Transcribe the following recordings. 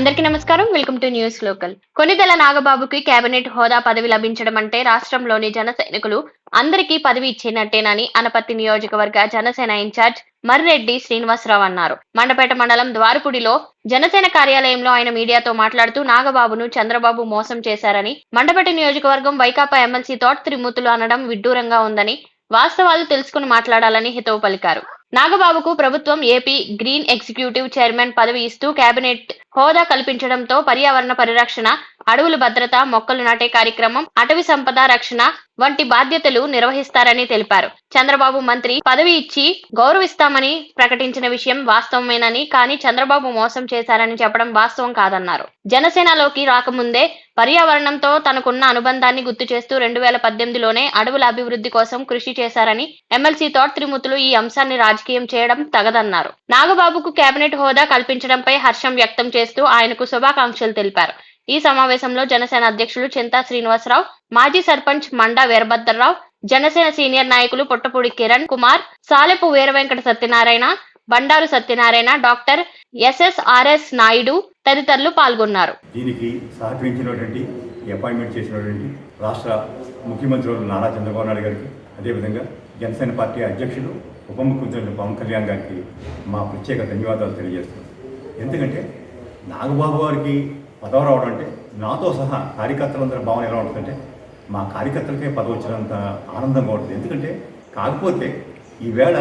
అందరికీ నమస్కారం. Welcome to news local. Konidela నాగబాబుకి కేబినెట్ హోదా పదవి లభించడం అంటే రాష్ట్రంలోని జన సైనికులు అందరికీ పదవి ఇచ్చినట్టేనని అనపర్తి నియోజకవర్గ జనసేన ఇన్ఛార్జ్ మర్రెడ్డి శ్రీనివాసరావు అన్నారు. మండపేట మండలం ద్వారపుడిలో జనసేన కార్యాలయంలో ఆయన మీడియాతో మాట్లాడుతూ నాగబాబును చంద్రబాబు మోసం చేశారని, మండపేట నియోజకవర్గం వైకాపా ఎమ్మెల్సీ తోట త్రిమూర్తులు అనడం విడ్డూరంగా ఉందని, వాస్తవాలు తెలుసుకుని మాట్లాడాలని హితవు పలికారు. నాగబాబుకు ప్రభుత్వం ఏపీ గ్రీన్ ఎగ్జిక్యూటివ్ చైర్మన్ పదవి ఇస్తూ కేబినెట్ హోదా కల్పించడంతో పర్యావరణ పరిరక్షణ, అడవుల భద్రత, మొక్కలు నాటే కార్యక్రమం, అటవీ సంపద రక్షణ వంటి బాధ్యతలు నిర్వహిస్తారని తెలిపారు. చంద్రబాబు మంత్రి పదవి ఇచ్చి గౌరవిస్తామని ప్రకటించిన విషయం వాస్తవమేనని, కానీ చంద్రబాబు మోసం చేశారని చెప్పడం వాస్తవం కాదన్నారు. జనసేనలోకి రాకముందే పర్యావరణంతో తనకున్న అనుబంధాన్ని గుర్తు చేస్తూ 2018లోనే అడవుల అభివృద్ధి కోసం కృషి చేశారని, ఎమ్మెల్సీ తోట త్రిమూర్తులు ఈ అంశాన్ని రాజకీయం చేయడం తగదన్నారు. నాగబాబుకు కేబినెట్ హోదా కల్పించడంపై హర్షం వ్యక్తం చేస్తూ ఆయనకు శుభాకాంక్షలు తెలిపారు. ఈ సమావేశంలో జనసేన అధ్యక్షులు చింతా శ్రీనివాసరావు, మాజీ సర్పంచ్ మండా వీరభద్రరావు, జనసేన సీనియర్ నాయకులు పొట్టపూడి కిరణ్ కుమార్, సాలెపు వీరవెంకట సత్యనారాయణ, బండారు సత్యనారాయణ, డాక్టర్ SSRS నాయుడు తదితరులు పాల్గొన్నారు. దీనికి సహకరించినటువంటి అపాయింట్మెంట్ చేసినటువంటి రాష్ట్ర ముఖ్యమంత్రి నారా చంద్రబాబు నాయుడు గారికి, అదేవిధంగా జనసేన పార్టీ అధ్యక్షులు ఉప ముఖ్యమంత్రి పవన్ కళ్యాణ్ గారికి మా ప్రత్యేక ధన్యవాదాలు తెలియజేస్తున్నాం. ఎందుకంటే నాగబాబు గారికి పదవి రావడం అంటే నాతో సహా కార్యకర్తలందరూ భావన ఎలా ఉంటుందంటే మా కార్యకర్తలకే పదవి వచ్చినంత ఆనందంగా ఉంటుంది. ఎందుకంటే కాకపోతే ఈవేళ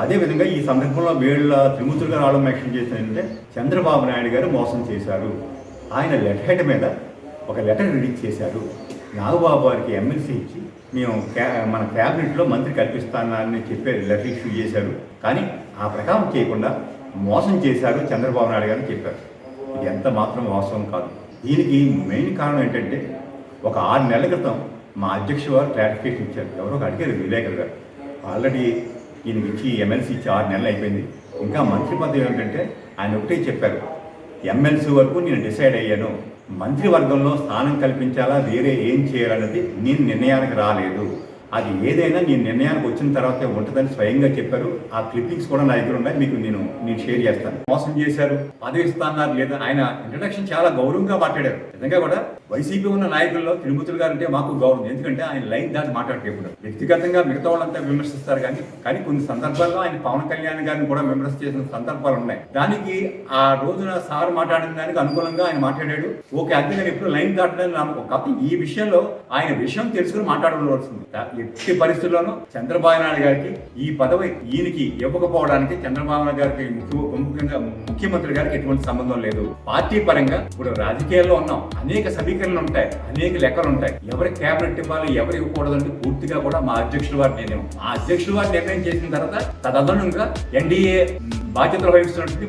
అదేవిధంగా ఈ సందర్భంలో వీళ్ళ త్రిమూర్తులు గారు ఆలోచన చేసిందంటే చంద్రబాబు నాయుడు గారు మోసం చేశారు. ఆయన లెటర్ హెడ్ మీద ఒక లెటర్ రిలీజ్ చేశారు. నాగబాబు గారికి ఎమ్మెల్సీ ఇచ్చి మేము మన క్యాబినెట్లో మంత్రి కల్పిస్తానని చెప్పే లెటర్ ఇష్యూ చేశారు. కానీ ఆ ప్రకారం చేయకుండా మోసం చేశారు చంద్రబాబు నాయుడు గారు చెప్పారు. ఇది ఎంత మాత్రం వాస్తవం కాదు. దీనికి మెయిన్ కారణం ఏంటంటే ఒక 6 నెలల క్రితం మా అధ్యక్షుడు వారు క్లారిఫికేషన్ ఇచ్చారు. ఎవరో అడిగారు విలేకరు గారు, ఆల్రెడీ ఈయనకి ఇచ్చి ఎమ్మెల్సీ ఇచ్చి 6 నెలలు అయిపోయింది, ఇంకా మంత్రి పదవి ఏంటంటే ఆయన ఒకటే చెప్పారు, ఎమ్మెల్సీ వరకు నేను డిసైడ్ అయ్యాను, మంత్రివర్గంలో స్థానం కల్పించాలా వేరే ఏం చేయాలన్నది నేను నిర్ణయానికి రాలేదు, అది ఏదైనా నేను నిర్ణయానికి వచ్చిన తర్వాతే ఉంటుందని స్వయంగా చెప్పారు. ఆ క్లిప్పింగ్స్ కూడా నా దగ్గర ఉన్నాయి, మీకు నేను షేర్ చేస్తాను. మోసం చేశారు, పదవి ఇస్తాన్నారు లేదా, ఆయన ఇంట్రడక్షన్ చాలా గౌరవంగా మాట్లాడారు. నిజంగా కూడా వైసీపీ ఉన్న నాయకుల్లో త్రిమూర్తులు గారు అంటే మాకు గౌరవం. ఎందుకంటే ఆయన లైన్ దాటి మాట్లాడేప్పుడు వ్యక్తిగతంగా మిగతా వాళ్ళంతా విమర్శిస్తారు, కానీ కొన్ని సందర్భాల్లో ఆయన పవన్ కళ్యాణ్ గారిని కూడా విమర్శ చేసిన సందర్భాలు ఉన్నాయి. దానికి ఆ రోజున సార్ మాట్లాడిన దానికి అనుకూలంగా ఆయన మాట్లాడాడు. ఓకే, అంతేగాని ఎప్పుడు లైన్ దాటడానికి నమ్మకం. కాబట్టి ఈ విషయంలో ఆయన విషయం తెలుసుకుని మాట్లాడవలసింది. ఎట్టి పరిస్థితుల్లోనూ చంద్రబాబు నాయుడు గారికి ఈ పదవి ఈయనకి ఇవ్వకపోవడానికి చంద్రబాబు నాయుడు గారికి ముఖ్యమంత్రి గారికి ఎటువంటి సంబంధం లేదు. పార్టీ పరంగా ఇప్పుడు రాజకీయాల్లో ఉన్నాం, అనేక సమీకరణలు ఉంటాయి, అనేక లెక్కలు ఉంటాయి. ఎవరికి క్యాబినెట్ ఇవ్వాలి, ఎవరు ఇవ్వకూడదంటే పూర్తిగా కూడా మా అధ్యక్షుడు వారి నిర్ణయం. ఆ అధ్యక్షుడు వారి నిర్ణయం చేసిన తర్వాత తదనుగుణంగా ఎన్డీఏ బాధ్యతలు వహిస్తున్నటువంటి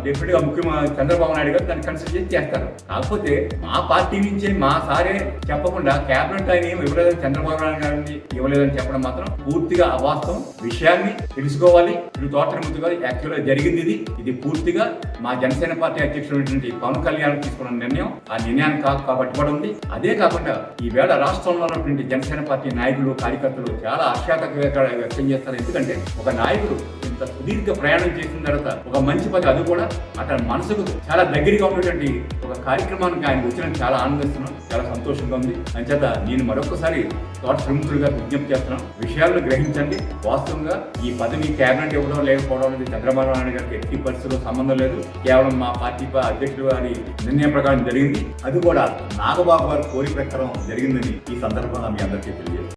డిప్యూటీగా ముఖ్యమంత్రి చంద్రబాబు నాయుడు గారు దాన్ని కన్సిడర్ చేస్తారు. కాకపోతే మా పార్టీ నుంచే మా సారే చెప్పకుండా క్యాబినెట్ ఆయన ఏమి ఇవ్వలేదని చంద్రబాబు నాయుడు గారిని ఇవ్వలేదని చెప్పడం మాత్రం పూర్తిగా అవాస్తవం. విషయాన్ని తెలుసుకోవాలి. ఇప్పుడు తోట త్రిమూర్తులు గారు యాక్చువల్గా జరిగింది ఇది పూర్తిగా మా జనసేన పార్టీ అధ్యక్షుడు పవన్ కళ్యాణ్ తీసుకున్న నిర్ణయం. ఆ నిర్ణయానికి కట్టుబడి ఉంది. అదే కాకుండా ఈవేళ రాష్ట్రంలో ఉన్నటువంటి జనసేన పార్టీ నాయకులు, కార్యకర్తలు చాలా ఆశ్చర్య వ్యక్తం చేస్తారు. ఎందుకంటే ఒక నాయకుడు ఇంత సుదీర్ఘ ప్రయాణం చేసిన తర్వాత ఒక మంచి పదవి, అది కూడా అతని మనసుకు చాలా దగ్గరగా ఉన్నటువంటి ఒక కార్యక్రమానికి ఆయన వచ్చినందుకు చాలా ఆనందిస్తున్నాం, చాలా సంతోషంగా ఉంది. అంచేత నేను మరొకసారి తోట త్రిమూర్తులుగా విజ్ఞప్తి చేస్తున్నాం, విషయాలను గ్రహించండి. వాస్తవంగా ఈ పదవి క్యాబినెట్ ఇవ్వడం లేకపోవడం అనేది చంద్రబాబు నాయుడు గారికి ఎట్టి పరిస్థితుల్లో సంబంధం లేదు. కేవలం మా పార్టీ అధ్యక్షుడు గారి నిర్ణయం ప్రకారం జరిగింది. అది కూడా నాగబాబు గారి కోరిక ప్రకారం జరిగిందని ఈ సందర్భంగా మీ అందరికీ తెలియజేస్తాను.